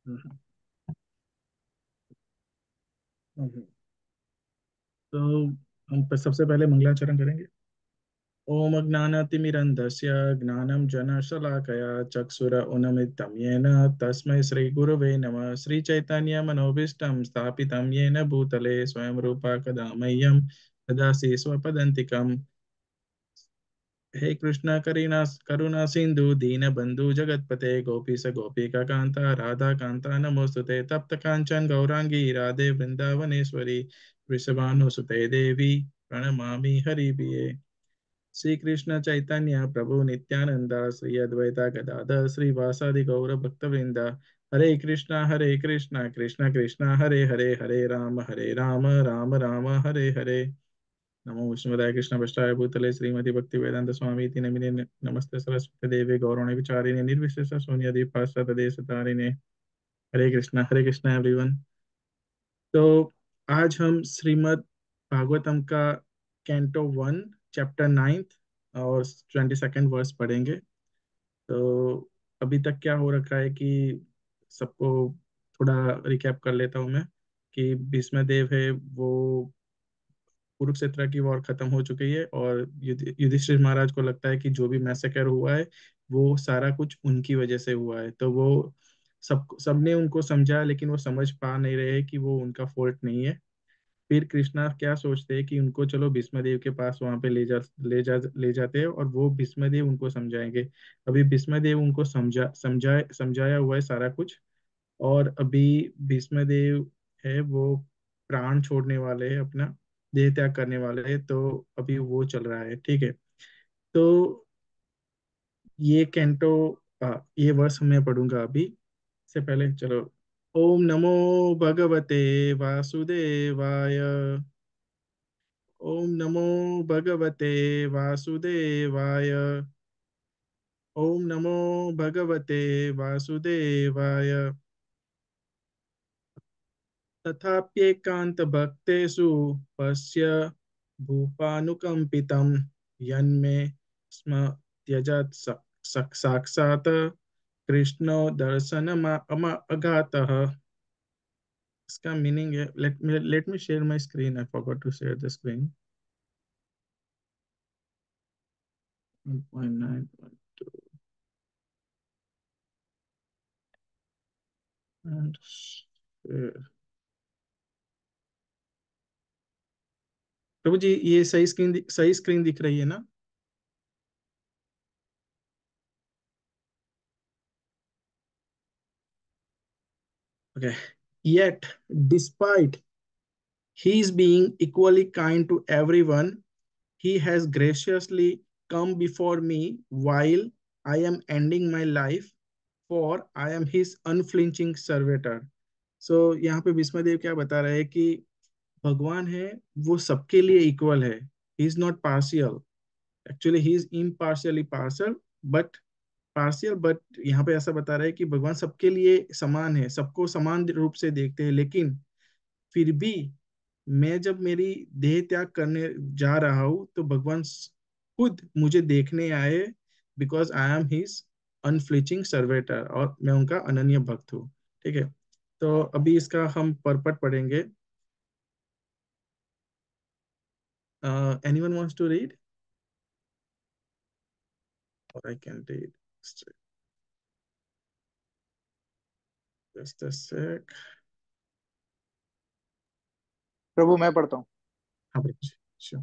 हम्म, हम्म। तो हम सबसे पहले मंगलाचरण करेंगे। ओम अज्ञानातिमिरन्धस्य ज्ञानं जनशलाकया चक्षुर उन्मिलितं येन तस्मै श्रीगुरवे नमः। श्रीचैतन्यमनोभीष्टं स्थापितं येन भूतले स्वयं रूपा कदा मह्यं ददासि स्वपदान्तिकम्। हे कृष्ण करुणा करुणा सिंधु दीन बंधु जगतपते गोपीश गोपिका कांता राधा कांता नमोस्तुते तप्त कांचन गौरांगी राधे वृंदावनेश्वरी वृषभानुसुते देवी प्रणमामि हरिप्रिये। श्री कृष्ण चैतन्य प्रभु नित्यानंद श्री अद्वैता गदाधर श्रीवासादि गौर भक्तवृंद। हरे कृष्णा कृष्ण कृष्ण हरे हरे हरे राम राम राम हरे हरे। नमो विष्णुपदाय कृष्ण पृष्ठाय भूतले श्रीमती भक्ति वेदांत स्वामी इति नमिने नमस्ते सरस्वती देवे गौरवाणी विचारिणे निर्विशेष शून्यदि पाश्चात्य देश तारिणे। हरे कृष्णा एवरीवन। तो आज हम श्रीमद् भागवतम का कैंटो 1 चैप्टर 9 और 22nd वर्स पढ़ेंगे। तो अभी तक क्या हो रखा है कि सबको थोड़ा रिकैप कर लेता हूँ मैं कि भीष्म देव है वो कुरुक्षेत्र की वॉर खत्म हो चुकी है और युधिष्ठिर महाराज को लगता है कि जो भी मैसेकर हुआ है वो सारा कुछ उनकी वजह से हुआ है। तो वो सबने उनको समझा लेकिन वो समझ पा नहीं रहे कि वो उनका फॉल्ट नहीं है। फिर कृष्णा क्या सोचते हैं कि उनको चलो भीष्मदेव के पास वहां पे ले जाते हैं और वो भीष्मदेव उनको समझाएंगे। अभी भीष्मदेव उनको समझाया हुआ है सारा कुछ। और अभी भीष्मदेव है वो प्राण छोड़ने वाले हैं, अपना देह त्याग करने वाले हैं। तो अभी वो चल रहा है, ठीक है। तो ये कैंटो ये वर्स मैं पढ़ूंगा अभी। से पहले चलो। ओम नमो भगवते वासुदेवाय। ओम नमो भगवते वासुदेवाय। ओम नमो भगवते वासुदेवाय। तथाप्येकान्तभक्तेषु पश्य भूपानुकम्पितं यन्मे स्म त्यजत् साक्षात् कृष्णो दर्शनम अगातः। इसका मीनिंग है, let me share my screen, I forgot to share the screen. 1.9.2 and share। Prabhu ji ये सही स्क्रीन दिख रही है ना? Okay. Yet, despite his being equally kind to everyone, he has graciously come before me while I am ending my life, for I am his unflinching servitor। So यहाँ पे भीष्मदेव क्या बता रहे हैं कि भगवान है वो सबके लिए इक्वल है। He is not partial, actually he is impartially partial, but यहाँ पे ऐसा बता रहा है कि भगवान सबके लिए समान है, सबको समान रूप से देखते हैं। लेकिन फिर भी मैं जब मेरी देह त्याग करने जा रहा हूं तो भगवान खुद मुझे देखने आए, बिकॉज आई एम हिज अनफ्लिचिंग सर्वेटर, और मैं उनका अनन्य भक्त हूँ। ठीक है। तो अभी इसका हम परपट पढ़ेंगे। एनीवन वांट्स टू रीड और I can read? Just a sec. Prabhu मैं पढ़ता हूँ। हाँ sure।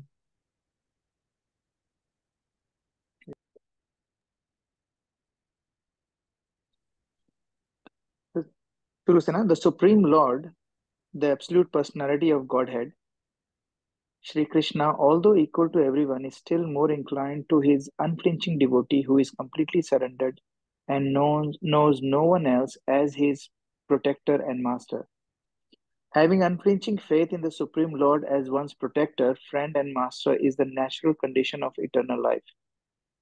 शुरू से ना। The supreme lord, the absolute personality of Godhead, Shri Krishna, although equal to everyone, is still more inclined to his unflinching devotee who is completely surrendered and knows no one else as his protector and master. Having unflinching faith in the Supreme Lord as one's protector, friend, and master is the natural condition of eternal life.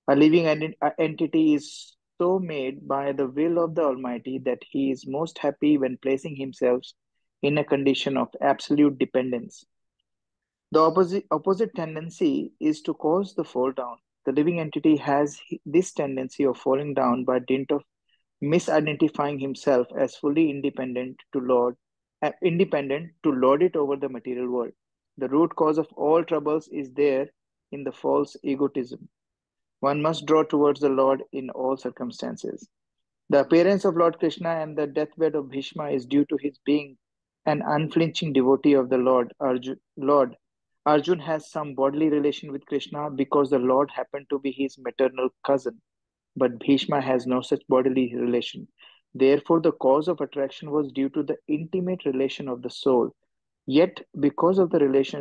A living entity is so made by the will of the Almighty that he is most happy when placing himself in a condition of absolute dependence. The opposite tendency is to cause the fall down. The living entity has this tendency of falling down by dint of misidentifying himself as fully independent to lord it over the material world. The root cause of all troubles is there in the false egotism. One must draw towards the Lord in all circumstances. The appearance of Lord Krishna and the deathbed of Bhishma is due to his being an unflinching devotee of the Lord. Arjun has some bodily relation with Krishna because the Lord happened to be his maternal cousin, but Bhishma has no such bodily relation. Therefore, the cause of attraction was due to the intimate relation of the soul. Yet, because the relation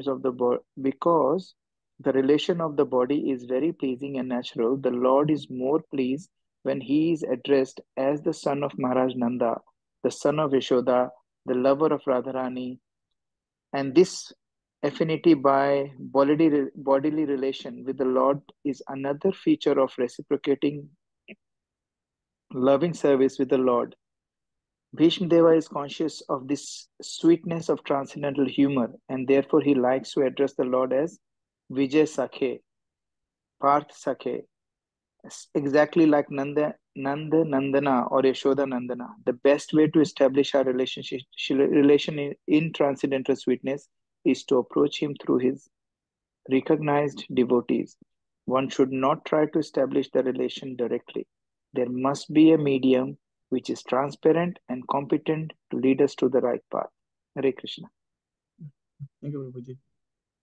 of the body is very pleasing and natural, the Lord is more pleased when he is addressed as the son of Maharaj Nanda, the son of Yashoda, the lover of Radharani, and this affinity by bodily relation with the Lord is another feature of reciprocating loving service with the Lord. Bhishmadeva is conscious of this sweetness of transcendental humor, and therefore he likes to address the Lord as Vijay Sakhe, Parth Sakhe, exactly like Nanda Nandana or Yashoda Nandana. The best way to establish our relation in transcendental sweetness is to approach him through his recognized devotees. One should not try to establish the relation directly. There must be a medium which is transparent and competent to lead us to the right path. Hare Krishna. Thank you Prabhu ji.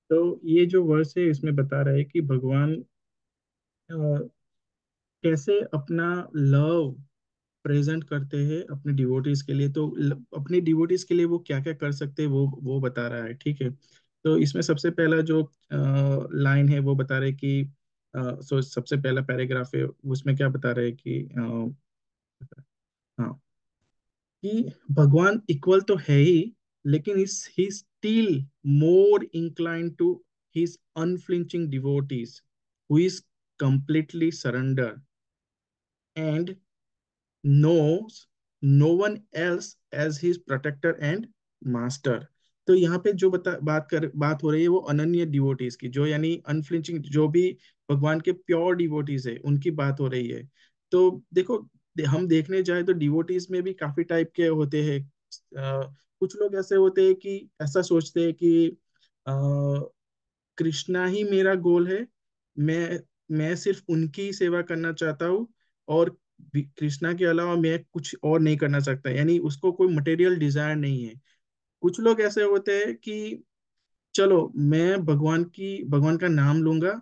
तो ये जो verse है इसमें बता रहा है कि भगवान अ, कैसे अपना लव प्रेजेंट करते हैं अपने डिवोटीज के लिए। तो अपने डिवोटीज के लिए वो क्या क्या कर सकते हैं वो बता रहा है, ठीक है। तो इसमें सबसे पहला जो लाइन है वो बता रहे कि सबसे पहला पैराग्राफ है उसमें क्या बता रहे हैं कि हाँ, कि भगवान इक्वल तो है ही, लेकिन इस he still more incline to his unflinching devotees who is completely surrender and knows no one else as his protector and master। तो यहाँ पे जो बात हो रही है वो अनन्य डिवोटीज की, जो यानी अनफ्लिंचिंग, जो भी भगवान के प्योर डिवोटीज है उनकी बात हो रही है। तो देखो, हम देखने जाए तो डिवोटीज में भी काफी टाइप के होते हैं। कुछ लोग ऐसे होते हैं कि ऐसा सोचते हैं कि कृष्णा ही मेरा गोल है, मैं मैं सिर्फ उनकी ही सेवा करना चाहता हूँ, और कृष्णा के अलावा मैं कुछ और नहीं करना चाहता, यानी उसको कोई मटेरियल डिजायर नहीं है। कुछ लोग ऐसे होते हैं कि चलो मैं भगवान का नाम लूंगा,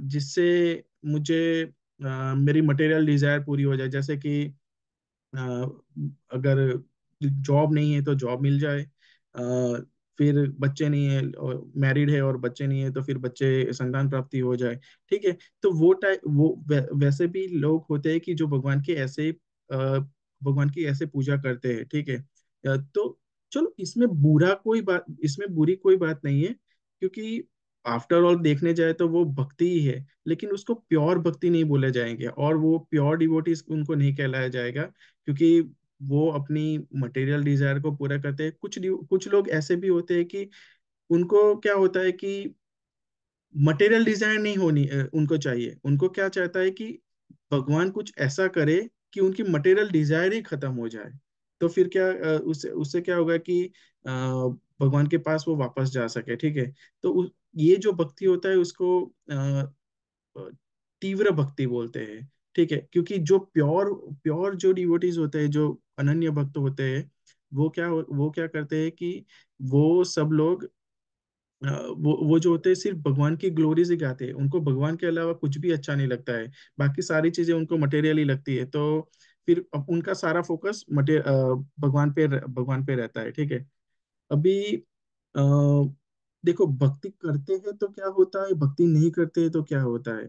जिससे मुझे मेरी मटेरियल डिजायर पूरी हो जाए। जैसे कि अ, अगर जॉब नहीं है तो जॉब मिल जाए, फिर बच्चे नहीं है और मैरिड है और बच्चे नहीं है तो फिर बच्चे संतान प्राप्ति हो जाए, ठीक है। तो वैसे भी लोग होते हैं कि जो भगवान की ऐसे पूजा करते हैं, ठीक है। तो चलो, इसमें बुरी कोई बात नहीं है, क्योंकि आफ्टर ऑल देखने जाए तो वो भक्ति ही है, लेकिन उसको प्योर भक्ति नहीं बोले जाएंगे और वो प्योर डिवोटीज उनको नहीं कहलाया जाएगा, क्योंकि वो अपनी मटेरियल डिजायर को पूरा करते हैं। कुछ लोग ऐसे भी होते हैं कि उनको क्या होता है कि मटेरियल डिजायर नहीं होनी उनको चाहिए। उनको क्या चाहता है कि भगवान कुछ ऐसा करे कि उनकी मटेरियल डिजायर ही खत्म हो जाए। तो फिर क्या उससे उससे क्या होगा कि भगवान के पास वो वापस जा सके, ठीक है। तो ये जो भक्ति होता है उसको तीव्र भक्ति बोलते हैं, ठीक है। क्योंकि जो प्योर प्योर जो डिवोटीज होते हैं, जो अनन्य भक्त होते हैं, वो क्या करते हैं कि वो सब लोग वो जो होते हैं सिर्फ भगवान की ग्लोरीज ही गाते हैं, उनको भगवान के अलावा कुछ भी अच्छा नहीं लगता है। बाकी सारी चीजें उनको मटेरियल ही लगती है। तो फिर अब उनका सारा फोकस भगवान पे रहता है, ठीक है। अभी अ, देखो, भक्ति करते हैं तो क्या होता है, भक्ति नहीं करते हैं तो क्या होता है।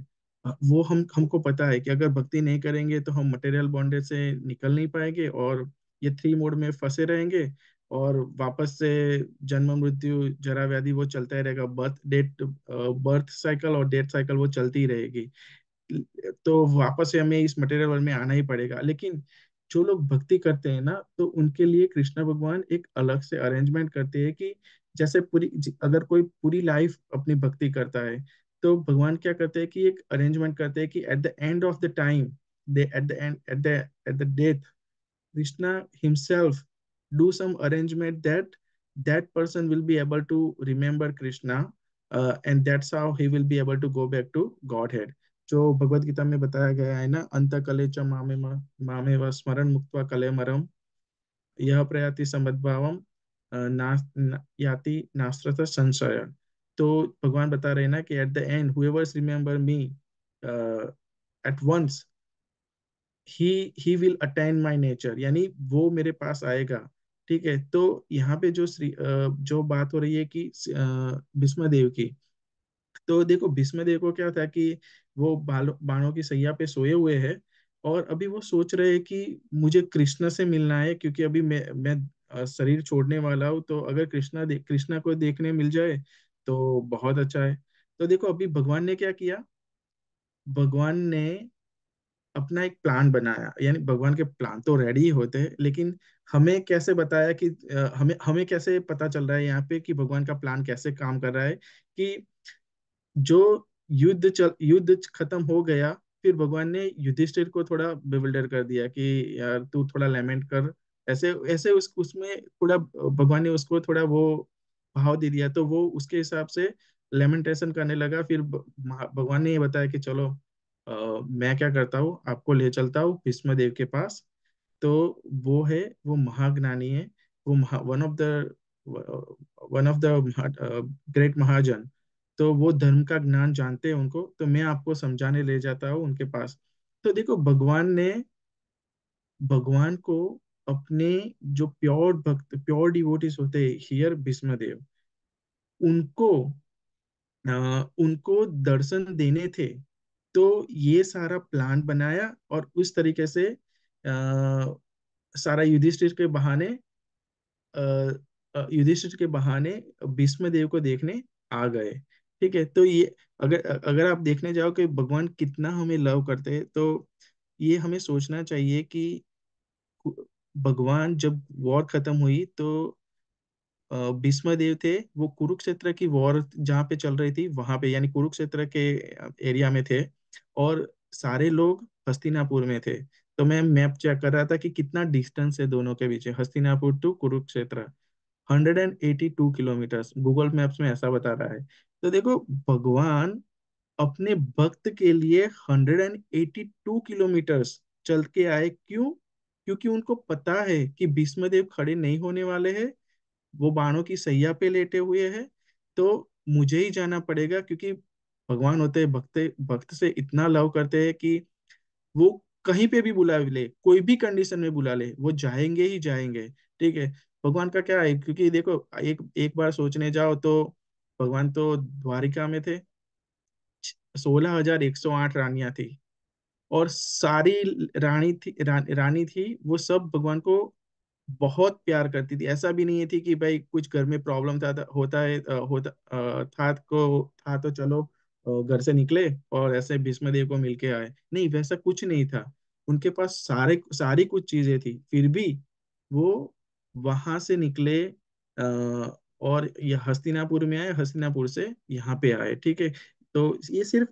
वो हमको पता है कि अगर भक्ति नहीं करेंगे तो हम मटेरियल बॉन्डेज से निकल नहीं पाएंगे और ये थ्री मोड में फंसे रहेंगे, और वापस से जन्म मृत्यु जरा व्याधि वो चलता ही रहेगा। बर्थ साइकिल और डेथ साइकिल वो चलती ही रहेगी। तो वापस से हमें इस मटेरियल वर्ल्ड में आना ही पड़ेगा। लेकिन जो लोग भक्ति करते हैं ना, तो उनके लिए कृष्ण भगवान एक अलग से अरेंजमेंट करते हैं कि जैसे अगर कोई पूरी लाइफ अपनी भक्ति करता है, तो भगवान क्या करते हैं कि एक अरेंजमेंट करते हैं कि at the end of the time at the death, Krishna himself do some arrangement that that person will be able to remember Krishna, and that's how he will be able to go back to Godhead. जो भगवत गीता में बताया गया है ना, अंत कले च मामे मामे व स्मरण मुक्त्वा कले मरम, यह प्रयाति समद्भावम याति नास्त्रतः संशय। तो भगवान बता रहे हैं ना कि at the end whoever remember me at once, he will attain my nature, यानी वो मेरे पास आएगा। ठीक है, तो यहाँ पे जो बात हो रही है कि भीष्म देव की, तो देखो भीष्म देव को क्या था कि वो बाणों की सैया पे सोए हुए हैं, और अभी वो सोच रहे हैं कि मुझे कृष्ण से मिलना है, क्योंकि अभी मैं शरीर छोड़ने वाला हूँ, तो अगर कृष्णा को देखने मिल जाए तो बहुत अच्छा है। तो देखो अभी भगवान ने क्या किया, भगवान ने अपना एक प्लान बनाया, यानी भगवान के प्लान तो रेडी ही होते हैं, लेकिन हमें कैसे बताया कि हमें हमें कैसे पता चल रहा है यहाँ पे कि भगवान का प्लान कैसे काम कर रहा है, कि जो युद्ध खत्म हो गया, फिर भगवान ने युधिष्ठिर को थोड़ा बिविल्डर कर दिया कि यार तू थोड़ा लेमेंट कर, ऐसे ऐसे उसमें थोड़ा भगवान ने उसको थोड़ा वो भाव दे दिया, तो वो उसके हिसाब से लेमेंटेशन करने लगा। फिर भगवान ने ये बताया कि चलो, मैं क्या करता हूँ, आपको ले चलता हूँ भीष्म देव के पास। तो वो महाज्ञानी है, वो वन ऑफ द ग्रेट महाजन, तो वो धर्म का ज्ञान जानते हैं उनको, तो मैं आपको समझाने ले जाता हूँ उनके पास। तो देखो भगवान को अपने जो प्योर भक्त, प्योर डिवोटीज होते हैं हियर भीष्मदेव, उनको उनको दर्शन देने थे। तो ये सारा प्लान बनाया, और उस तरीके से सारा अ, युधिष्ठिर के बहाने भीष्म देव को देखने आ गए। ठीक है, तो ये अगर अगर आप देखने जाओ कि भगवान कितना हमें लव करते हैं, तो ये हमें सोचना चाहिए कि भगवान जब वॉर खत्म हुई, तो भीष्म देव थे, वो कुरुक्षेत्र की वॉर जहाँ पे चल रही थी वहां पे, यानी कुरुक्षेत्र के एरिया में थे, और सारे लोग हस्तिनापुर में थे। तो मैं मैप चेक कर रहा था कि कितना डिस्टेंस है दोनों के बीच, Hastinapur to Kurukshetra 182 kilometres, Google maps में ऐसा बता रहा है। तो देखो भगवान अपने भक्त के लिए 182 किलोमीटर्स चल के आए, क्यों? क्योंकि उनको पता है कि भीष्मदेव खड़े नहीं होने वाले हैं, वो बाणों की सैया पे लेटे हुए हैं, तो मुझे ही जाना पड़ेगा, क्योंकि भगवान होते हैं भक्त, भक्त से इतना लव करते हैं कि वो कहीं पे भी बुला ले, कोई भी कंडीशन में बुला ले, वो जाएंगे ही जाएंगे। ठीक है, भगवान का क्या है, क्योंकि देखो एक एक बार सोचने जाओ तो भगवान तो द्वारिका में थे, 16,108 रानियां थी, और सारी रानी थी, वो सब भगवान को बहुत प्यार करती थी। ऐसा भी नहीं थी कि भाई कुछ घर में प्रॉब्लम होता है, था तो चलो घर से निकले और ऐसे भीष्म देव को मिलके आए, नहीं वैसा कुछ नहीं था। उनके पास सारी कुछ चीजें थी, फिर भी वो वहां से निकले, और ये हस्तिनापुर में आए, हस्तिनापुर से यहाँ पे आए। ठीक है, तो ये सिर्फ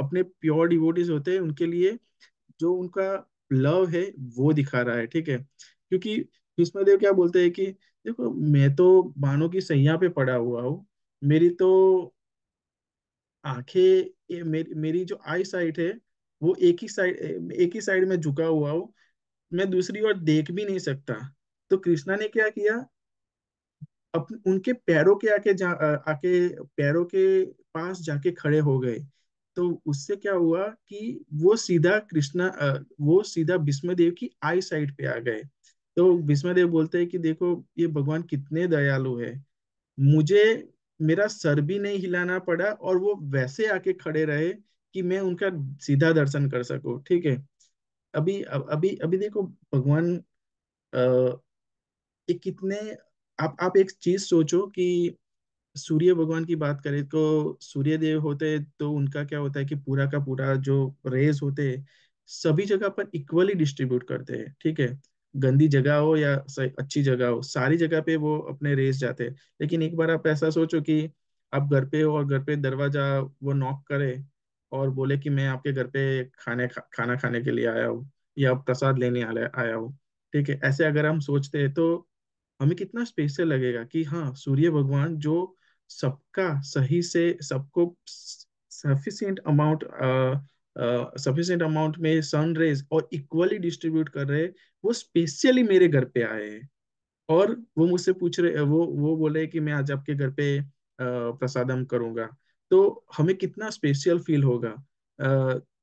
अपने प्योर डिवोटीज होते हैं, उनके लिए जो उनका लव है वो दिखा रहा है। ठीक है, क्योंकि भीष्मदेव क्या बोलते हैं कि देखो मैं तो बाणों की सैया पे पड़ा हुआ हूँ, मेरी तो आंखें, मेरी जो आई साइट है वो एक ही साइड में झुका हुआ हूँ, मैं दूसरी ओर देख भी नहीं सकता। तो कृष्णा ने क्या किया, उनके पैरों के आके पैरों के पास जाके खड़े हो गए। तो उससे क्या हुआ कि वो सीधा भीष्मदेव की आई साइड पे आ गए। तो भीष्मदेव बोलते हैं कि देखो ये भगवान कितने दयालु है, मुझे मेरा सर भी नहीं हिलाना पड़ा, और वो वैसे आके खड़े रहे कि मैं उनका सीधा दर्शन कर सकूं। ठीक है, अभी अभी देखो भगवान, ये कितने, आप एक चीज सोचो कि सूर्य भगवान की बात करें तो सूर्य देव होते हैं, तो उनका क्या होता है कि पूरा का पूरा जो रेज होते हैं सभी जगह पर इक्वली डिस्ट्रीब्यूट करते हैं। ठीक है, गंदी जगह हो या अच्छी जगह हो, सारी जगह पे वो अपने रेस जाते हैं। लेकिन एक बार आप ऐसा सोचो कि आप घर पे हो और घर पे दरवाजा वो नॉक करे, और बोले कि मैं आपके घर पे खाना खाने के लिए आया हूँ या प्रसाद लेने आया हूँ, ठीक है, ऐसे अगर हम सोचते हैं तो हमें कितना स्पेशल लगेगा कि हाँ, सूर्य भगवान जो सबका सही से सबको सफिशिएंट अमाउंट में सन रेज और इक्वली डिस्ट्रीब्यूट कर रहे हैं, वो स्पेशली मेरे घर पे आए हैं। और वो मुझसे पूछ रहे, वो बोले कि मैं आज आपके घर पे प्रसादम करूंगा। तो हमें कितना स्पेशल फील होगा।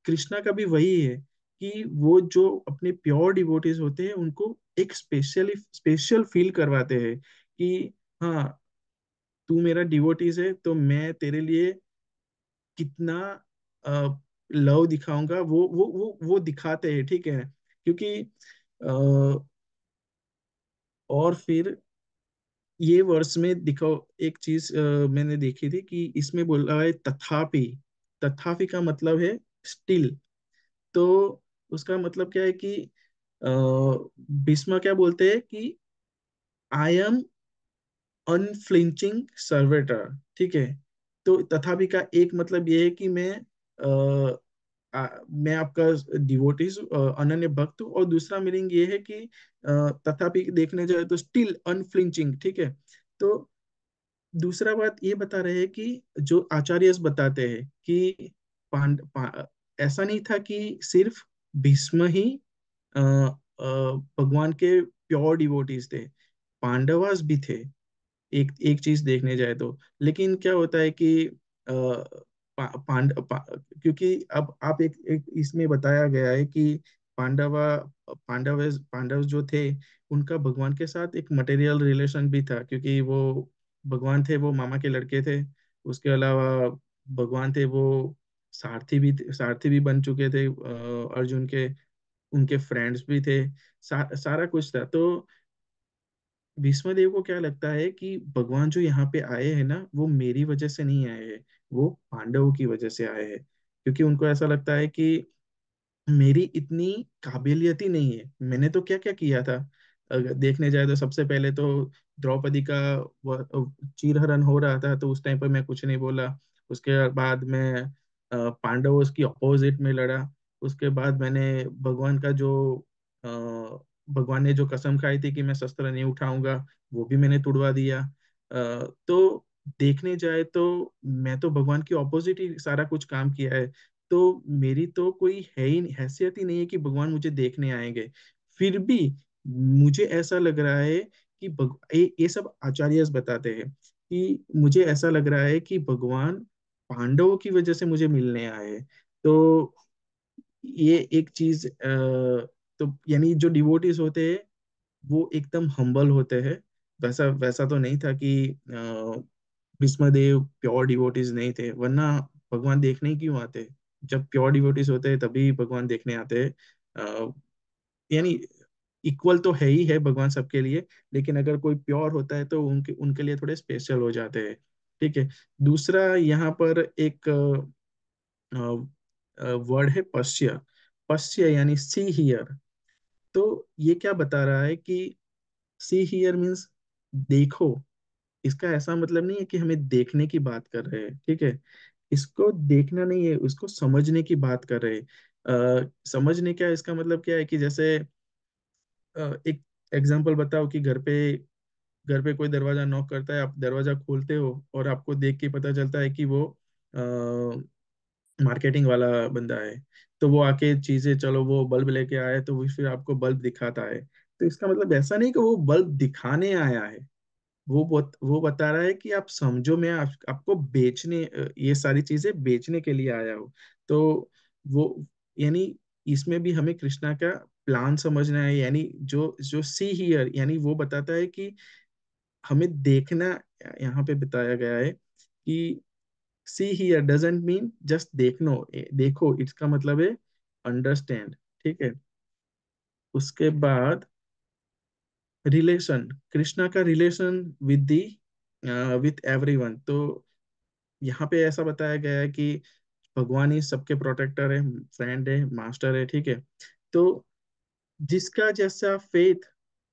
कृष्णा का भी वही है कि वो जो अपने प्योर डिवोटीज होते हैं उनको एक स्पेशल फील करवाते हैं कि हाँ, तू मेरा डिवोटीज है तो मैं तेरे लिए कितना लव दिखाऊंगा, वो दिखाते हैं, ठीक है। क्योंकि और फिर ये वर्ष में दिखाओ एक चीज मैंने देखी थी कि इसमें बोला है तथापि। तथापि का मतलब है स्टिल। तो उसका मतलब क्या है कि भीष्म क्या बोलते हैं कि आई एम अनफ्लिंचिंग सर्वेटर, ठीक है। तो तथापि का एक मतलब ये है कि मैं आपका डिवोटीज अनन्य भक्त हूँ, और दूसरा मीनिंग ये है कि तथापि देखने जाए तो स्टिल अनफ्लिंचिंग, ठीक है। तो दूसरा बात ये बता रहे हैं कि जो आचार्य बताते हैं कि ऐसा नहीं था कि सिर्फ भीष्म ही भगवान के प्योर डिवोटीज थे, पांडवास भी थे। एक एक चीज देखने जाए तो, लेकिन क्या होता है कि क्योंकि अब आप एक इसमें बताया गया है कि पांडवा पांडव जो थे उनका भगवान के साथ एक मटेरियल रिलेशन भी था, क्योंकि वो भगवान थे वो मामा के लड़के थे। उसके अलावा भगवान थे वो सारथी भी बन चुके थे अर्जुन के। उनके फ्रेंड्स भी थे। सारा कुछ था। तो भीष्म देव को क्या लगता है कि भगवान जो यहाँ पे आए हैं ना वो मेरी वजह से नहीं आए हैं, वो पांडवों की वजह से आए हैं। क्योंकि उनको ऐसा लगता है कि मेरी इतनी काबिलियत ही नहीं है, मैंने तो क्या क्या किया था। अगर देखने जाए तो सबसे पहले तो द्रौपदी का चीरहरण हो रहा था तो उस टाइम पर मैं कुछ नहीं बोला। उसके बाद मैं पांडवों की अपोजिट में लड़ा। उसके बाद मैंने भगवान का जो अ, भगवान ने जो कसम खाई थी कि मैं शस्त्र नहीं उठाऊंगा, वो भी मैंने तुड़वा दिया। तो देखने जाए तो मैं तो भगवान की ऑपोजिट ही सारा कुछ काम किया है। तो मेरी तो कोई है ही हैसियत ही नहीं है कि भगवान मुझे देखने आएंगे। फिर भी मुझे ऐसा लग रहा है कि ये सब आचार्य बताते हैं कि मुझे ऐसा लग रहा है कि भगवान पांडवों की वजह से मुझे मिलने आए हैं। तो ये एक चीज तो यानी जो डिवोटीज होते हैं वो एकदम हम्बल होते हैं। वैसा वैसा तो नहीं था कि भीष्म देव प्योर डिवोटीज नहीं थे, वरना भगवान देखने ही क्यों आते। जब प्योर डिवोटीज होते हैं तभी भगवान देखने आते हैं। यानी इक्वल तो है ही है भगवान सबके लिए, लेकिन अगर कोई प्योर होता है तो उनके उनके लिए थोड़े स्पेशल हो जाते हैं, ठीक है। दूसरा यहाँ पर एक वर्ड है पश्य। पश्य यानी सी हियर। तो ये क्या बता रहा है कि सी हियर मीन्स देखो। इसका ऐसा मतलब नहीं है कि हमें देखने की बात कर रहे हैं, ठीक है। इसको देखना नहीं है, उसको समझने की बात कर रहे हैं। समझने क्या, इसका मतलब क्या है कि जैसे एक एग्जांपल बताओ कि घर पे कोई दरवाजा नॉक करता है, आप दरवाजा खोलते हो और आपको देख के पता चलता है कि वो मार्केटिंग वाला बंदा है। तो वो आके चीजें, चलो वो बल्ब लेके आया तो वो फिर आपको बल्ब दिखाता है। तो इसका मतलब ऐसा नहीं कि वो बल्ब दिखाने आया है, वो बता रहा है कि आप समझो, मैं आपको बेचने ये सारी चीजें बेचने के लिए आया हूँ। तो वो यानी इसमें भी हमें कृष्णा का प्लान समझना है। यानी जो जो सी हियर यानी वो बताता है कि हमें देखना। यहाँ पे बताया गया है कि see here doesn't mean just देखो, इसका मतलब है अंडरस्टैंड, ठीक है। उसके बाद रिलेशन, कृष्णा का relation with the with everyone. तो यहाँ पे ऐसा बताया गया है कि भगवान ही सबके प्रोटेक्टर है, फ्रेंड है, मास्टर है, ठीक है। तो जिसका जैसा फेथ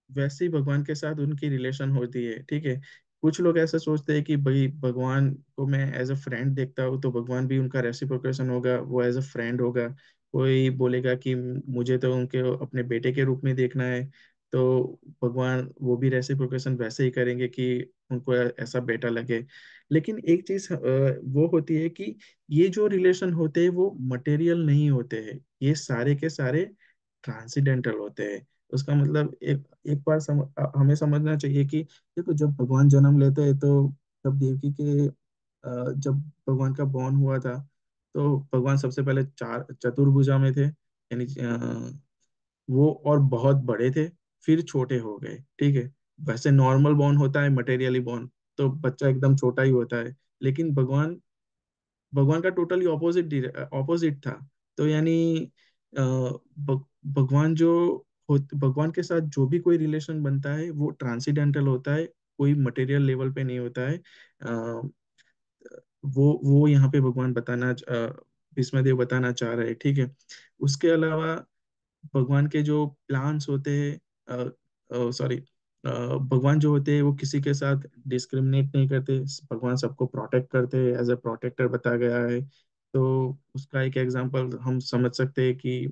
वैसे ही भगवान के साथ उनकी रिलेशन होती है, ठीक है। कुछ लोग ऐसा सोचते हैं कि भाई भगवान को मैं एज अ फ्रेंड देखता हूँ, तो भगवान भी उनका रेसिप्रोकेशन होगा, वो एज अ फ्रेंड होगा। कोई बोलेगा कि मुझे तो उनके अपने बेटे के रूप में देखना है, तो भगवान वो भी रेसिप्रोकेशन वैसे ही करेंगे कि उनको ऐसा बेटा लगे। लेकिन एक चीज वो होती है कि ये जो रिलेशन होते हैं वो मटेरियल नहीं होते हैं, ये सारे के सारे ट्रांसीडेंटल होते हैं। उसका मतलब एक एक बार हमें समझना चाहिए कि देखो, जब भगवान जन्म लेते हैं तो जब देवकी के जब भगवान का बॉर्न हुआ था, तो भगवान सबसे पहले चार चतुर्भुजा में थे, यानी वो और बहुत बड़े थे, फिर छोटे हो गए, ठीक है। वैसे नॉर्मल बॉर्न होता है, मटेरियली बॉर्न, तो बच्चा एकदम छोटा ही होता है। लेकिन भगवान भगवान का टोटली ऑपोजिट ऑपोजिट था। तो यानी भगवान जो भगवान के साथ जो भी कोई रिलेशन बनता है वो ट्रांसीडेंटल होता है, कोई मटेरियल लेवल पे नहीं होता है। अ, वो यहाँ पे भगवान भीष्म देव बताना चाह रहे हैं, ठीक है। उसके अलावा भगवान के जो प्लान्स होते हैं, सॉरी, भगवान जो होते हैं वो किसी के साथ डिस्क्रिमिनेट नहीं करते, भगवान सबको प्रोटेक्ट करते हैं, एज अ प्रोटेक्टर बताया गया है। तो उसका एक एग्जांपल हम समझ सकते हैं कि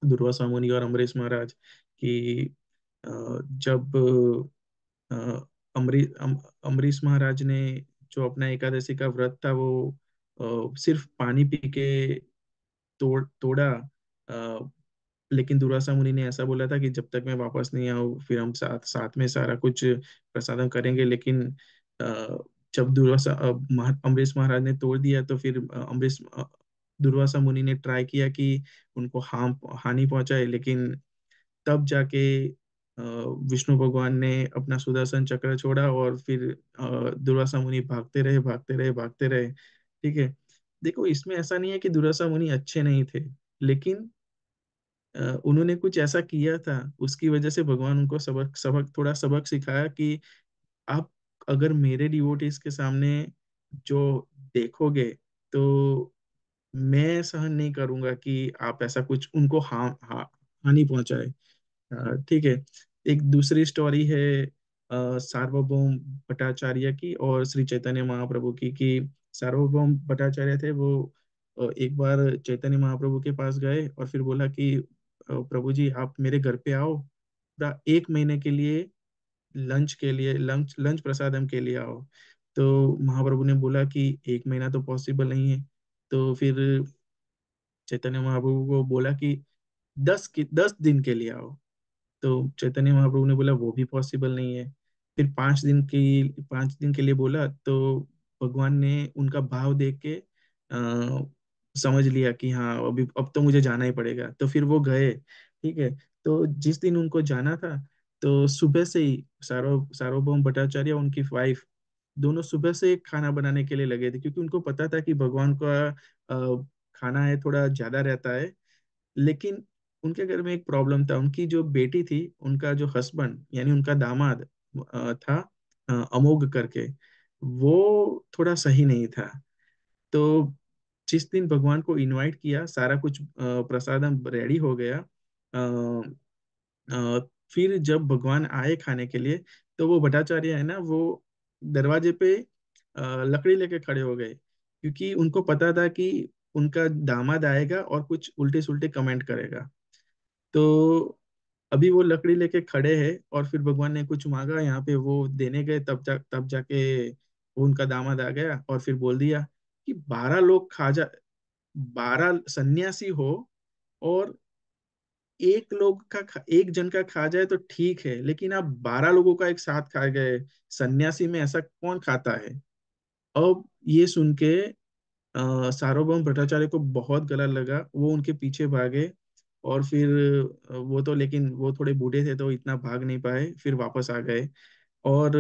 दुर्वासा मुनि और अम्बरीश महाराज की, जब अ, अम्बरीश महाराज ने जो अपना एकादशी का व्रत था वो सिर्फ पानी पी के तोड़ा। लेकिन दुर्वासा मुनि ने ऐसा बोला था कि जब तक मैं वापस नहीं आऊँ फिर हम साथ साथ में सारा कुछ प्रसादम करेंगे। लेकिन अ, जब अम्बरीश महाराज ने तोड़ दिया तो फिर दुर्वासा मुनि ने ट्राई किया कि उनको हानि पहुंचाए, लेकिन तब जाके विष्णु भगवान ने अपना सुदर्शन चक्र छोड़ा और फिर दुर्वासा मुनि भागते रहे, भागते रहे, भागते रहे, ठीक है। देखो, इसमें ऐसा नहीं है कि दुर्वासा मुनि अच्छे नहीं थे, लेकिन उन्होंने कुछ ऐसा किया था, उसकी वजह से भगवान उनको सबक सबक थोड़ा सबक सिखाया कि आप अगर मेरे डिवोटीज के सामने जो देखोगे, तो मैं सहन नहीं करूंगा कि आप ऐसा कुछ उनको हानि पहुंचाए। ठीक है। एक दूसरी स्टोरी है सार्वभौम भट्टाचार्य की और श्री चैतन्य महाप्रभु की, कि सार्वभौम भट्टाचार्य थे वो एक बार चैतन्य महाप्रभु के पास गए और फिर बोला कि प्रभु जी आप मेरे घर पे आओ, पूरा एक महीने के लिए लंच के लिए, लंच लंच प्रसादम के लिए आओ। तो महाप्रभु ने बोला कि एक महीना तो पॉसिबल नहीं है। तो फिर चैतन्य महाप्रभु को बोला कि 10 दिन के लिए आओ। तो चैतन्य महाप्रभु ने बोला वो भी पॉसिबल नहीं है। फिर 5 दिन के लिए बोला, तो भगवान ने उनका भाव देख के समझ लिया कि हाँ अभी अब तो मुझे जाना ही पड़ेगा, तो फिर वो गए, ठीक है। तो जिस दिन उनको जाना था, तो सुबह से ही सार्वभौम भट्टाचार्य और उनकी वाइफ दोनों सुबह से खाना बनाने के लिए लगे थे, क्योंकि उनको पता था कि भगवान का खाना है थोड़ा ज्यादा रहता है। लेकिन उनके घर में एक प्रॉब्लम था, उनकी जो बेटी थी, उनका जो हस्बैंड यानी उनका दामाद था, अमोघ करके, वो थोड़ा सही नहीं था। तो जिस दिन भगवान को इनवाइट किया, सारा कुछ प्रसादम रेडी हो गया। फिर जब भगवान आए खाने के लिए, तो वो भट्टाचार्य है ना, वो दरवाजे पे लकड़ी लेके खड़े हो गए, क्योंकि उनको पता था कि उनका दामाद आएगा और कुछ उल्टे सुल्टे कमेंट करेगा। तो अभी वो लकड़ी लेके खड़े हैं और फिर भगवान ने कुछ मांगा यहाँ पे, वो देने गए, तब जाके वो उनका दामाद आ गया और फिर बोल दिया कि 12 लोग 12 सन्यासी हो और एक जन का खा जाए तो ठीक है, लेकिन आप 12 लोगों का एक साथ खा गए, सन्यासी में ऐसा कौन खाता है। अब ये सुन के सार्वभौम भट्टाचार्य को बहुत गलत लगा, वो उनके पीछे भागे। और फिर वो तो, लेकिन वो थोड़े बूढ़े थे तो इतना भाग नहीं पाए, फिर वापस आ गए। और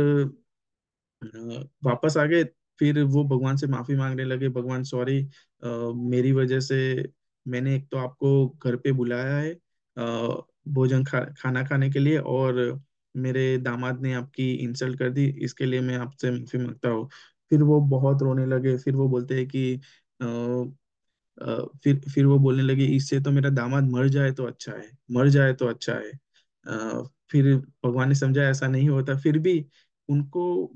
वापस आ गए। फिर वो भगवान से माफी मांगने लगे, भगवान सॉरी, मेरी वजह से मैंने एक तो आपको घर पे बुलाया है खाना खाने के लिए, और मेरे दामाद ने आपकी इंसल्ट कर दी, इसके लिए मैं आपसे माफी मांगता हूँ। फिर वो बहुत रोने लगे, फिर वो बोलते हैं कि फिर वो बोलने लगे, इससे तो मेरा दामाद मर जाए तो अच्छा है, मर जाए तो अच्छा है। फिर भगवान ने समझा ऐसा नहीं होता, फिर भी उनको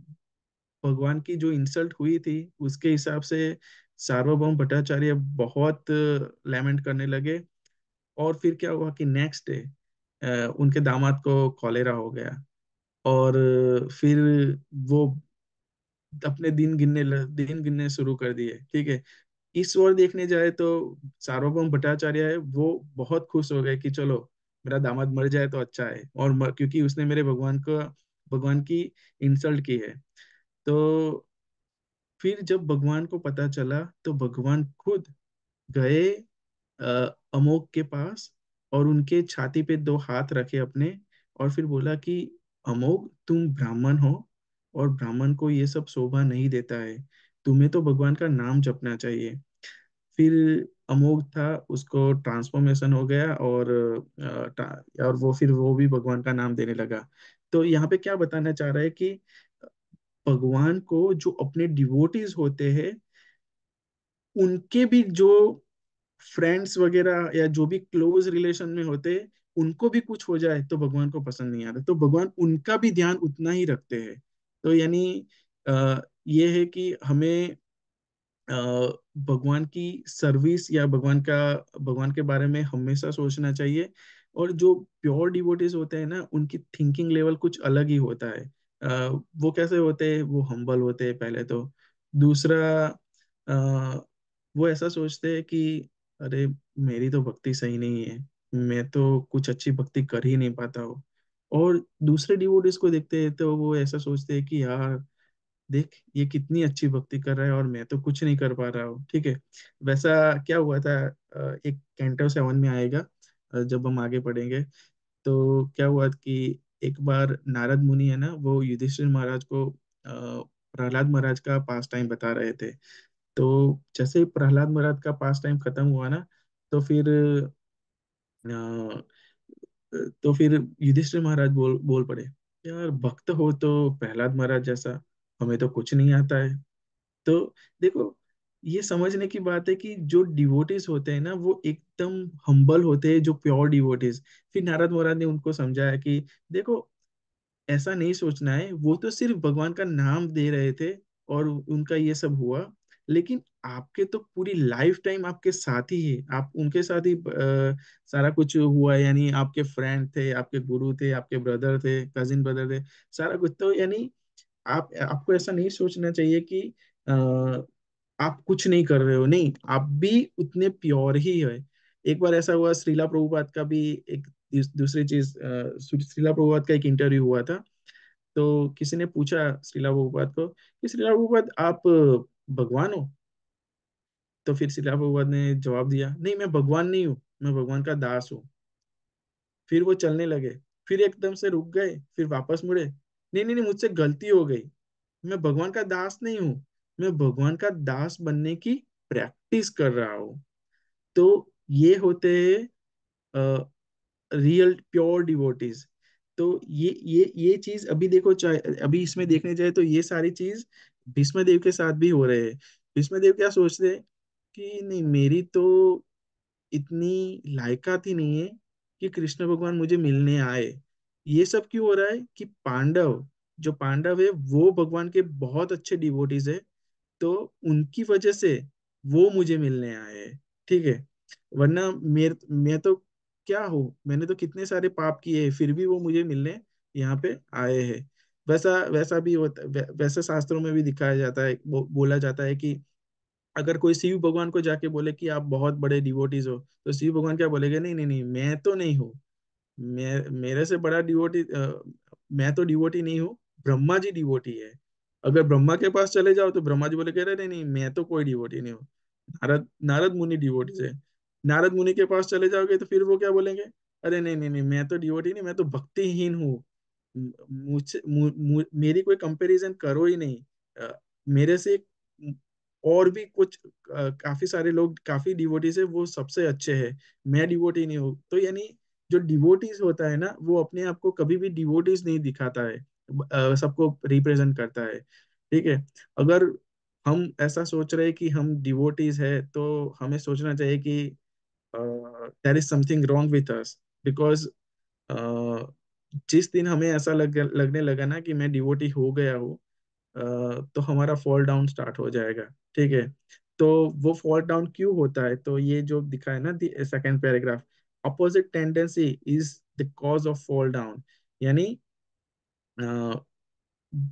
भगवान की जो इंसल्ट हुई थी उसके हिसाब से सार्वभौम भट्टाचार्य बहुत लैमेंट करने लगे। और फिर क्या हुआ कि नेक्स्ट डे उनके दामाद को कॉलेरा हो गया। और फिर वो अपने दिन गिनने शुरू कर दिए, ठीक है। इस ओर देखने जाए तो सार्वभौम भट्टाचार्य है वो बहुत खुश हो गए कि चलो मेरा दामाद मर जाए तो अच्छा है, और क्योंकि उसने मेरे भगवान की इंसल्ट की है। तो फिर जब भगवान को पता चला तो भगवान खुद गए अमोक के पास, और उनके छाती पे दो हाथ रखे अपने, और फिर बोला कि अमोक तुम ब्राह्मण हो, और ब्राह्मण को ये सब शोभा नहीं देता है, तुम्हें तो भगवान का नाम जपना चाहिए। फिर अमोघ था उसको ट्रांसफॉर्मेशन हो गया, और वो भी भगवान का नाम देने लगा। तो यहाँ पे क्या बताना चाह रहा है कि भगवान को जो अपने डिवोटीज होते हैं, उनके भी जो फ्रेंड्स वगैरह या जो भी क्लोज रिलेशन में होते हैं, उनको भी कुछ हो जाए तो भगवान को पसंद नहीं आता, तो भगवान उनका भी ध्यान उतना ही रखते हैं। तो यानी ये है कि हमें अ, भगवान की सर्विस या भगवान के बारे में हमेशा सोचना चाहिए। और जो प्योर डिवोटीज होते हैं ना, उनकी थिंकिंग लेवल कुछ अलग ही होता है। वो कैसे होते हैं, वो हम्बल होते हैं पहले तो। दूसरा, वो ऐसा सोचते हैं कि अरे मेरी तो भक्ति सही नहीं है, मैं तो कुछ अच्छी भक्ति कर ही नहीं पाता हूँ। और दूसरे डिवोटीज को देखते हैं तो वो ऐसा सोचते हैं कि यार देख ये कितनी अच्छी भक्ति कर रहा है और मैं तो कुछ नहीं कर पा रहा हूँ, ठीक है। वैसा क्या हुआ था, एक कैंटो 7 में आएगा, जब हम आगे पढ़ेंगे। तो क्या हुआ कि एक बार नारद मुनि है ना, वो युधिष्ठिर महाराज को प्रहलाद महाराज का पास टाइम बता रहे थे। तो जैसे ही प्रहलाद महाराज का पास टाइम खत्म हुआ ना, तो फिर अ, तो फिर युधिष्ठिर महाराज बोल पड़े, यार भक्त हो तो प्रहलाद महाराज जैसा, हमें तो कुछ नहीं आता है। तो देखो, ये समझने की बात है कि जो डिवोटीज होते हैं ना वो एकदम हम्बल होते हैं, जो प्योर डिवोटीज। फिर नारद मुराद ने उनको समझाया कि देखो ऐसा नहीं सोचना है, वो तो सिर्फ भगवान का नाम दे रहे थे और उनका ये सब हुआ, लेकिन आपके तो पूरी लाइफ टाइम आपके साथ ही है, आप उनके साथ ही सारा कुछ हुआ है। यानी आपके फ्रेंड थे, आपके गुरु थे, आपके ब्रदर थे, कजिन ब्रदर थे, सारा कुछ। तो यानी आपको ऐसा नहीं सोचना चाहिए कि अ, आप कुछ नहीं कर रहे हो, नहीं, आप भी उतने प्योर ही है। एक बार ऐसा हुआ, श्रीला प्रभुपाद का भी एक दूसरी चीज, श्रीला प्रभुपाद का एक इंटरव्यू हुआ था। तो किसी ने पूछा श्रीला प्रभुपाद को कि श्रीला प्रभुपाद आप भगवान हो? तो फिर श्रीला प्रभुपाद ने जवाब दिया, नहीं मैं भगवान नहीं हूँ, मैं भगवान का दास हूँ। फिर वो चलने लगे, फिर एकदम से रुक गए, फिर वापस मुड़े, नहीं नहीं नहीं मुझसे गलती हो गई, मैं भगवान का दास नहीं हूँ, मैं भगवान का दास बनने की प्रैक्टिस कर रहा हूँ। तो ये होते हैं रियल प्योर डिवोटीज। तो ये चीज अभी देखो, चाहे अभी इसमें देखने जाए तो ये सारी चीज भीष्म देव के साथ भी हो रहे हैं। भीष्म देव क्या सोचते हैं कि नहीं मेरी तो इतनी लायकात ही नहीं है कि कृष्ण भगवान मुझे मिलने आए। ये सब क्यों हो रहा है कि जो पांडव है वो भगवान के बहुत अच्छे डिवोटीज है, तो उनकी वजह से वो मुझे मिलने आए हैं, ठीक है। वरना मैं तो क्या हूँ, मैंने तो कितने सारे पाप किए हैं, फिर भी वो मुझे मिलने यहाँ पे आए हैं। वैसा वैसा भी होता वैसे शास्त्रों में भी दिखाया जाता है, बोला जाता है कि अगर कोई शिव भगवान को जाके बोले कि आप बहुत बड़े डिवोटीज हो, तो शिव भगवान क्या बोलेंगे, नहीं नहीं नहीं मैं तो नहीं हूँ, मैं मेरे से बड़ा डिवोटी, मैं तो डिवोटी नहीं हूँ, ब्रह्मा जी डिवोटी है। अगर ब्रह्मा के पास चले जाओ तो ब्रह्मा जी बोले कह रहे नहीं नहीं मैं तो कोई डिवोटी नहीं हूँ, नारद नारद मुनि डिवोटी है। नारद मुनि के पास चले जाओगे तो फिर वो क्या बोलेंगे, अरे नहीं नहीं नहीं मैं तो डिवोटी नहीं, मैं तो भक्तिहीन हूँ, मुझसे मेरी कोई कंपैरिजन करो ही नहीं। मेरे से और भी कुछ काफी सारे लोग काफी डिवोटीज है, वो सबसे अच्छे हैं, मैं डिवोटी नहीं हूँ। तो यानी जो डिवोटीज होता है ना वो अपने आप को कभी भी डिवोटीज नहीं दिखाता है, सबको रिप्रेजेंट करता है, ठीक है। अगर हम ऐसा सोच रहे हैं कि हम डिवोटीज है तो हमें सोचना चाहिए कि there is something wrong with us, because जिस दिन हमें ऐसा लगने लगा ना कि मैं डिवोटी हो गया हूँ, तो हमारा फॉल डाउन स्टार्ट हो जाएगा। ठीक है। तो वो फॉल डाउन क्यों होता है, तो ये जो दिखा है ना second paragraph, opposite tendency is the cause of fall down. यानी अ,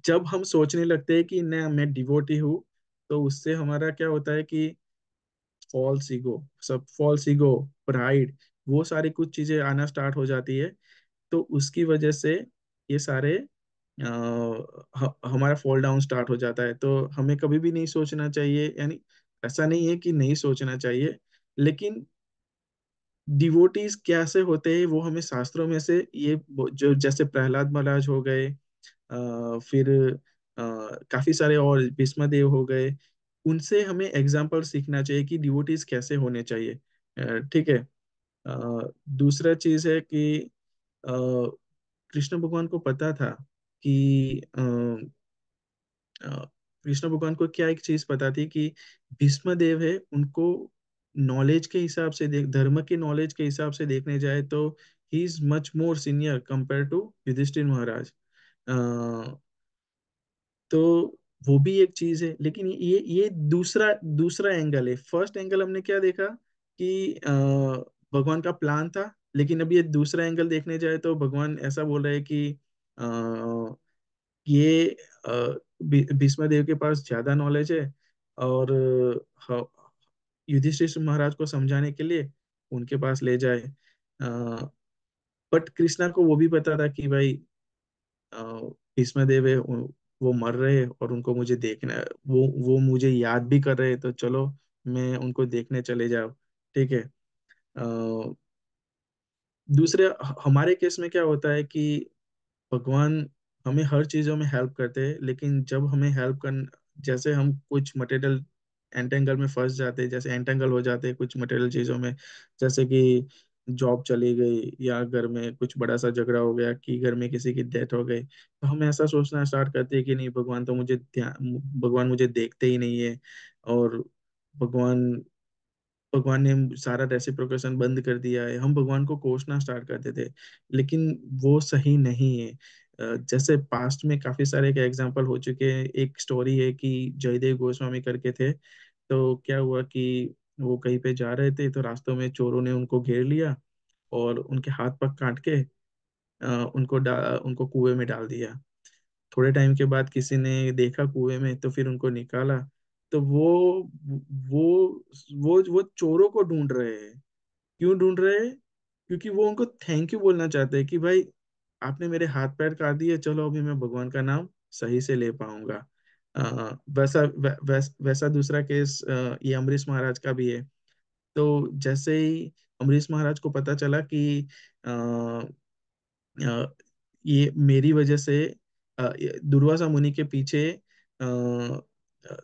जब हम सोचने लगते हैं कि नहीं मैं डिवोटी हूँ, तो उससे हमारा क्या होता है कि फॉल्स ईगो, सब फॉल्स ईगो, प्राइड, वो सारी कुछ चीजें आना स्टार्ट हो जाती है। तो उसकी वजह से ये सारे हमारा फॉल डाउन स्टार्ट हो जाता है। तो हमें कभी भी नहीं सोचना चाहिए, यानी ऐसा नहीं है कि नहीं सोचना चाहिए, लेकिन डिवोटीज कैसे होते हैं वो हमें शास्त्रों में से ये जो जैसे प्रहलाद महाराज हो गए, फिर काफी सारे और भीष्म देव हो गए, उनसे हमें एग्जाम्पल सीखना चाहिए कि डिवोटीज कैसे होने चाहिए। ठीक है। दूसरा चीज है कि अ, कृष्ण भगवान को पता था कि कृष्ण भगवान को क्या एक चीज पता थी कि भीष्म देव है, उनको नॉलेज के हिसाब से देख, धर्म के नॉलेज के हिसाब से देखने जाए तो he is much more senior compare to Yudhishthir Maharaj. तो वो भी एक चीज है, लेकिन ये दूसरा दूसरा एंगल है। फर्स्ट एंगल हमने क्या देखा कि भगवान का प्लान था, लेकिन अभी ये दूसरा एंगल देखने जाए तो भगवान ऐसा बोल रहे हैं कि ये भीष्म देव के पास ज्यादा नॉलेज है, और युधिष्ठिर महाराज को समझाने के लिए उनके पास ले जाए। बट कृष्णा को वो भी पता था कि भाई अ, भीष्म देव है, वो मर रहे हैं और उनको मुझे देखना है, वो मुझे याद भी कर रहे हैं, तो चलो मैं उनको देखने चले जाओ। ठीक है। दूसरे हमारे केस में क्या होता है कि भगवान हमें हर चीजों में हेल्प करते हैं, लेकिन जब हमें हेल्प कर, जैसे हम कुछ मटेरियल एंटेंगल में फंस जाते हैं, जैसे एंटेंगल हो जाते हैं कुछ मटेरियल चीजों में, जैसे कि जॉब चली गई या घर में कुछ बड़ा सा झगड़ा हो गया कि घर में किसी की डेथ हो गई, तो हम ऐसा सोचना स्टार्ट करते हैं कि नहीं भगवान तो मुझे ध्यान, भगवान मुझे देखते ही नहीं है, और भगवान भगवान ने सारा रेसिप्रोकेशन बंद कर दिया है, हम भगवान को कोसना स्टार्ट करते थे। लेकिन वो सही नहीं है। जैसे पास्ट में काफी सारे के एग्जाम्पल हो चुके हैं। एक स्टोरी है कि जयदेव गोस्वामी करके थे, तो क्या हुआ कि वो कहीं पे जा रहे थे, तो रास्तों में चोरों ने उनको घेर लिया और उनके हाथ पग काट के उनको कुएं में डाल दिया। थोड़े टाइम के बाद किसी ने देखा कुएं में, तो फिर उनको निकाला। तो वो वो चोरों को ढूंढ रहे हैं। क्यों ढूंढ रहे हैं? क्योंकि वो उनको थैंक यू बोलना चाहते हैं कि भाई आपने मेरे हाथ पैर काट दिए, चलो अभी मैं भगवान का नाम सही से ले पाऊंगा। वैसा दूसरा केस ये अमरीश महाराज का भी है। तो जैसे ही अमरीश महाराज को पता चला कि ये मेरी वजह से ये दुर्वासा मुनि के पीछे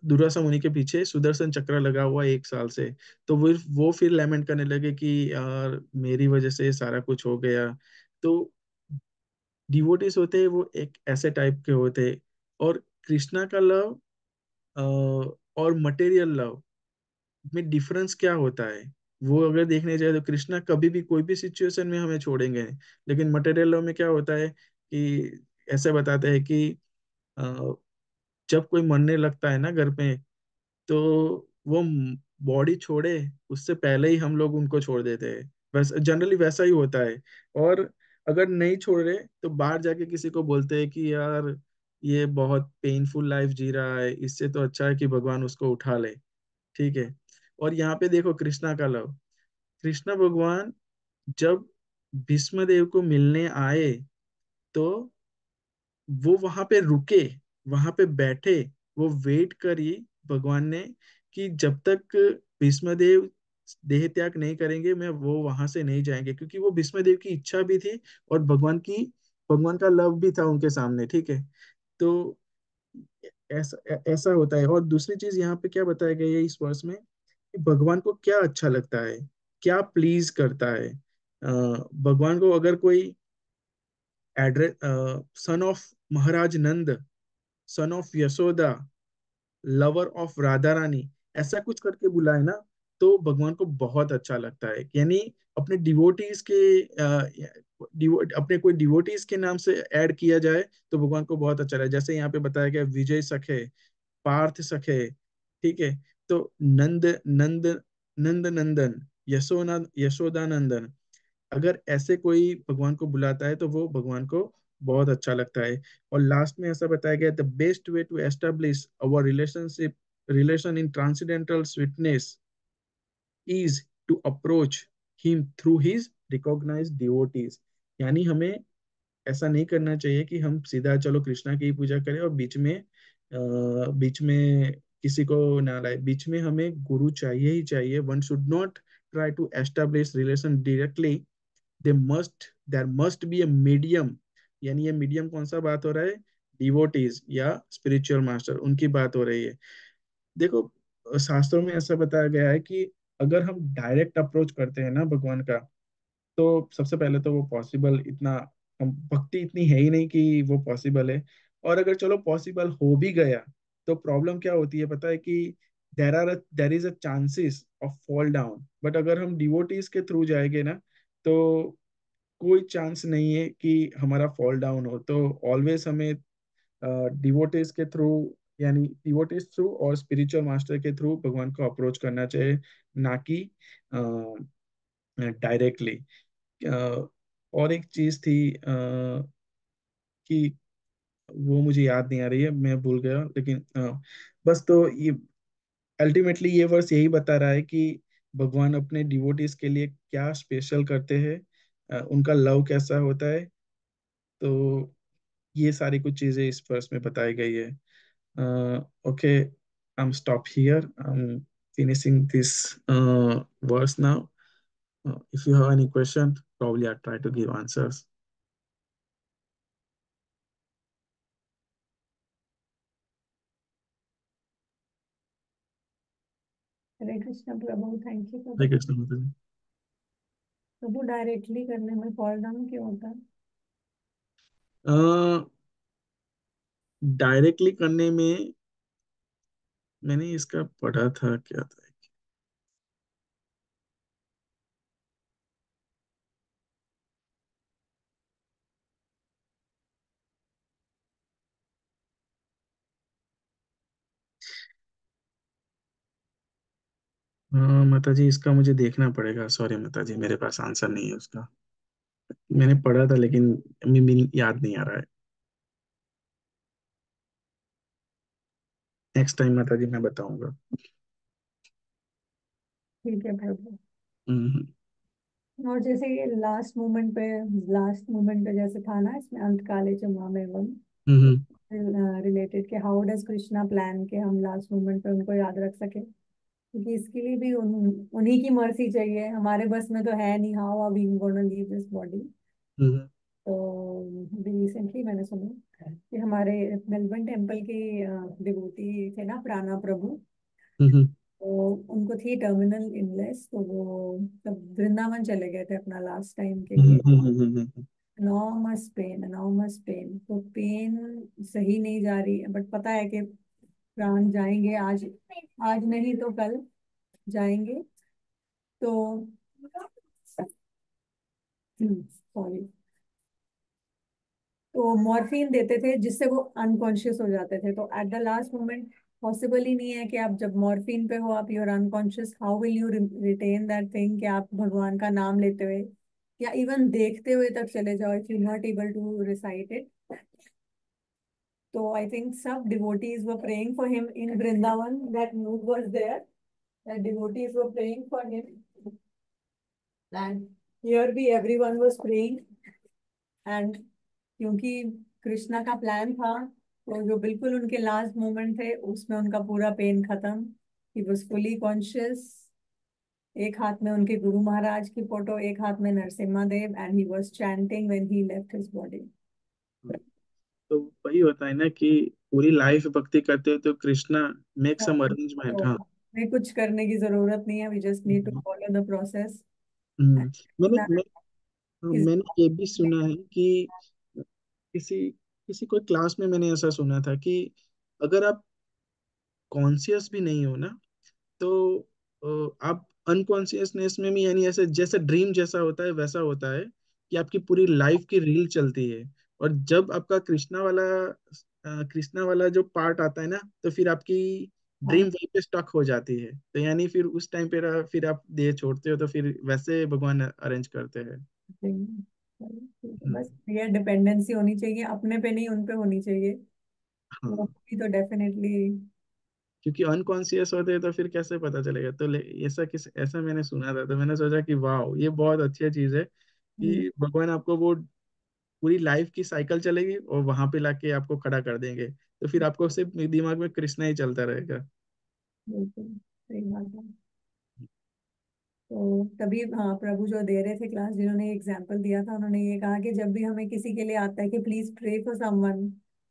दुर्वासा मुनि के पीछे सुदर्शन चक्र लगा हुआ है 1 साल से, तो वो फिर लेमेंट करने लगे कि यार मेरी वजह से सारा कुछ हो गया। तो डिवोटीज होते हैं वो एक ऐसे टाइप के होते हैं। और कृष्णा का लव और मटेरियल लव में डिफरेंस क्या होता है, वो अगर देखने जाए तो कृष्णा कभी भी कोई भी सिचुएशन में हमें छोड़ेंगे नहीं। लेकिन मटेरियल लव में क्या होता है कि ऐसे बताते हैं कि अ, जब कोई मरने लगता है ना घर पे, तो वो बॉडी छोड़े उससे पहले ही हम लोग उनको छोड़ देते हैं। वैसा जनरली वैसा ही होता है। और अगर नहीं छोड़ रहे तो बाहर जाके किसी को बोलते हैं कि यार ये बहुत पेनफुल लाइफ जी रहा है, इससे तो अच्छा है कि भगवान उसको उठा ले। ठीक है। और यहाँ पे देखो कृष्णा का लव, कृष्ण भगवान जब भीष्म देव को मिलने आए, तो वो वहां पे रुके, वहां पे बैठे, वो वेट करी भगवान ने कि जब तक भीष्म देव देह त्याग नहीं करेंगे मैं वो वहां से नहीं जाएंगे, क्योंकि वो भीष्म देव की इच्छा भी थी और भगवान का लव भी था उनके सामने। ठीक है। तो ऐसा ऐसा होता है। और दूसरी चीज यहाँ पे क्या बताया गया है इस वर्ष में कि भगवान को क्या अच्छा लगता है, क्या प्लीज करता है। भगवान को अगर कोई address, son of Maharaj Nand, son of Yashoda, lover of Radha Rani, ऐसा कुछ करके बुलाए ना, तो भगवान को बहुत अच्छा लगता है। यानी अपने डिवोटीज के अपने कोई डिवोटीज के नाम से ऐड किया जाए तो भगवान को बहुत अच्छा लगता है। जैसे यहाँ पे बताया गया विजय सखे, पार्थ सखे, ठीक है। तो नंद नंद नंद नंदन, यशोदानंदन, अगर ऐसे कोई भगवान को बुलाता है तो वो भगवान को बहुत अच्छा लगता है। और लास्ट में ऐसा बताया गया, the best way to establish our relation in transcendental sweetness is to approach him through his recognized devotees। यानी हमें ऐसा नहीं करना चाहिए कि हम सीधा चलो कृष्णा की ही पूजा करें और बीच में किसी को ना लाए। बीच में हमें गुरु चाहिए ही चाहिए। One should not try to establish relation directly, there must be a medium. यानी ये मीडियम कौन सा बात हो रहा है? डिवोटीज या स्पिरिचुअल मास्टर, उनकी बात हो रही है। देखो, शास्त्रों में ऐसा बताया गया है कि अगर हम डायरेक्ट अप्रोच करते हैं ना भगवान का, तो सबसे पहले तो वो पॉसिबल इतना, हम भक्ति इतनी है ही नहीं कि वो पॉसिबल है। और अगर चलो पॉसिबल हो भी गया तो प्रॉब्लम क्या होती है पता है? कि there is a chances of fall down. But अगर हम डिवोटीज के थ्रू जाएंगे ना, तो कोई चांस नहीं है कि हमारा फॉल डाउन हो। तो ऑलवेज हमें डिवोटीज के थ्रू, यानी डिवोटीज थ्रू और स्पिरिचुअल मास्टर के थ्रू भगवान को अप्रोच करना चाहिए, ना कि डायरेक्टली। और एक चीज थी कि वो मुझे याद नहीं आ रही है, मैं भूल गया। लेकिन बस तो ये अल्टीमेटली ये वर्स यही बता रहा है कि भगवान अपने डिवोटीज के लिए क्या स्पेशल करते हैं, उनका लव कैसा होता है। तो ये सारी कुछ चीजें इस वर्स में बताई गई है। Okay, I'm stop here. I'm finishing this verse now. If you have any question, probably I'll try to give answers. Hare Krishna Prabhu, thank you for Hare the. Krishna Mataji. Prabhu directly करने में fall down क्यों होता है? Directly करने में मैंने इसका पढ़ा था, क्या था? माता जी, इसका मुझे देखना पड़ेगा। सॉरी माता जी, मेरे पास आंसर नहीं है उसका। मैंने पढ़ा था लेकिन अभी याद नहीं आ रहा है। नेक्स्ट टाइम माता जी मैं बताऊंगा। ठीक है प्रभु। हम्म। और जैसे ये लास्ट मोमेंट पे जैसे था ना इसमें, अंत काले च मामेवम् हम्म। रिलेटेड, के हाउ डज कृष्णा प्लान के हम लास्ट मोमेंट पे उनको याद रख सके, क्योंकि इसके लिए भी उन्हीं की मर्जी चाहिए, हमारे बस में तो है नहीं। How are we gonna leave this body? Hmm. तो अभी रिसेंटली मैंने सुना कि हमारे मेलबर्न टेम्पल के डिवोटी थे ना, प्राणा प्रभु, हम्म। तो उनको थी टर्मिनल इलनेस, तो वो तब वृंदावन चले गए थे अपना लास्ट टाइम के लिए। एनॉर्मस पेन, एनॉर्मस पेन, तो पेन सही नहीं जा रही है, बट पता है कि प्राण जाएंगे आज, आज नहीं तो कल जाएंगे। तो सॉरी, तो मॉर्फिन देते थे जिससे वो अनकॉन्शियस हो जाते थे। तो at the last moment possible ही नहीं है कि आप जब मॉर्फिन पे हो, आप you're unconscious, how will you retain that thing कि आप भगवान का नाम लेते हुए या इवन देखते हुए तक चले जाओ, if you not able to recite it. तो आई थिंक सब devotees were praying for him in Vrindavan, that mood was there, that devotees were praying for him, and here भी एवरीवन वाज प्रेइंग। एंड क्योंकि कृष्णा का plan था, तो जो बिल्कुल उनके लास्ट मोमेंट थे उसमें उनका पूरा पेन खत्म, ही वाज फुली कॉन्शियस। एक हाथ में उनके गुरु महाराज की फोटो, एक हाथ में Narasimha Dev, and he was chanting when he left his body. तो वही होता है ना कि पूरी लाइफ भक्ति करते हो तो कृष्णा मेक सम अरेंजमेंट। तो हाँ। हमें कुछ करने की जरूरत नहीं है, we just need to follow the process. Hmm. मैंने मैं, इज मैंने ये भी सुना है कि किसी किसी कोई क्लास में मैंने ऐसा सुना था कि अगर आप कॉन्शियस भी नहीं हो ना, तो आप अनकॉन्शियसनेस में भी, यानी ऐसे जैसे ड्रीम जैसा होता है वैसा होता है कि आपकी पूरी लाइफ की रील चलती है। और जब आपका कृष्णा वाला जो पार्ट आता है ना, तो फिर आपकी ड्रीम हाँ, वहीं पे स्टक हो जाती है। तो यानी फिर उस टाइम पे फिर आप देह छोड़ते हो, तो फिर वैसे भगवान अरेंज करते हैं। सही। चलो, ठीक है। बस हम्म। ये डिपेंडेंसी होनी चाहिए, अपने पे नहीं उन पे होनी चाहिए। वो हाँ, भी तो डेफिनेटली। क्योंकि अनकॉन्शियस होते हैं तो फिर कैसे पता चलेगा। तो ऐसा मैंने सुना था, तो मैंने सोचा कि वाह, ये बहुत अच्छी चीज है कि भगवान आपको वो पूरी लाइफ की साइकिल चलेगी और वहां पे लाके आपको खड़ा कर देंगे, तो फिर आपको सिर्फ दिमाग में कृष्णा ही चलता रहेगा। बिल्कुल सही बात है। तो तभी हाँ, प्रभु जो दे रहे थे क्लास, जिन्होंने एग्जाम्पल दिया था, उन्होंने ये कहा कि जब भी हमें किसी के लिए आता है कि प्लीज प्रे फॉर समवन,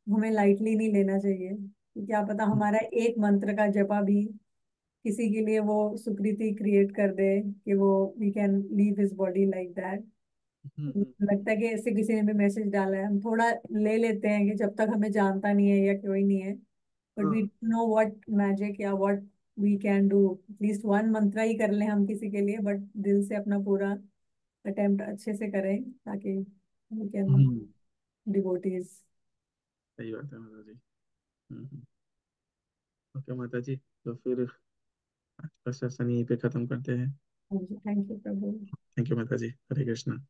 हमें लाइटली नहीं लेना चाहिए, कि क्या पता हमारा एक मंत्र का जपा भी किसी के लिए वो सुकृति क्रिएट कर दे कि वो we can leave his body like that. Hmm. लगता है कि ऐसे किसी ने भी मैसेज डाला है, हम थोड़ा ले लेते हैं कि जब तक हमें जानता नहीं है या कोई नहीं है, बट वी हाँ। नो व्हाट मैजिक या what we can do. At least one mantra ही कर लें हम किसी के लिए, बट दिल से अपना पूरा अटेम्प्ट अच्छे से करें, ताकि वी कैन हम्म। डिवोटीज। सही बात है माता जी। ओके माता जी, तो फिर आज का सेशन यहीं पे खत्म करते हैं। Thank you Prabhu. Thank you माता जी, हरे कृष्णा।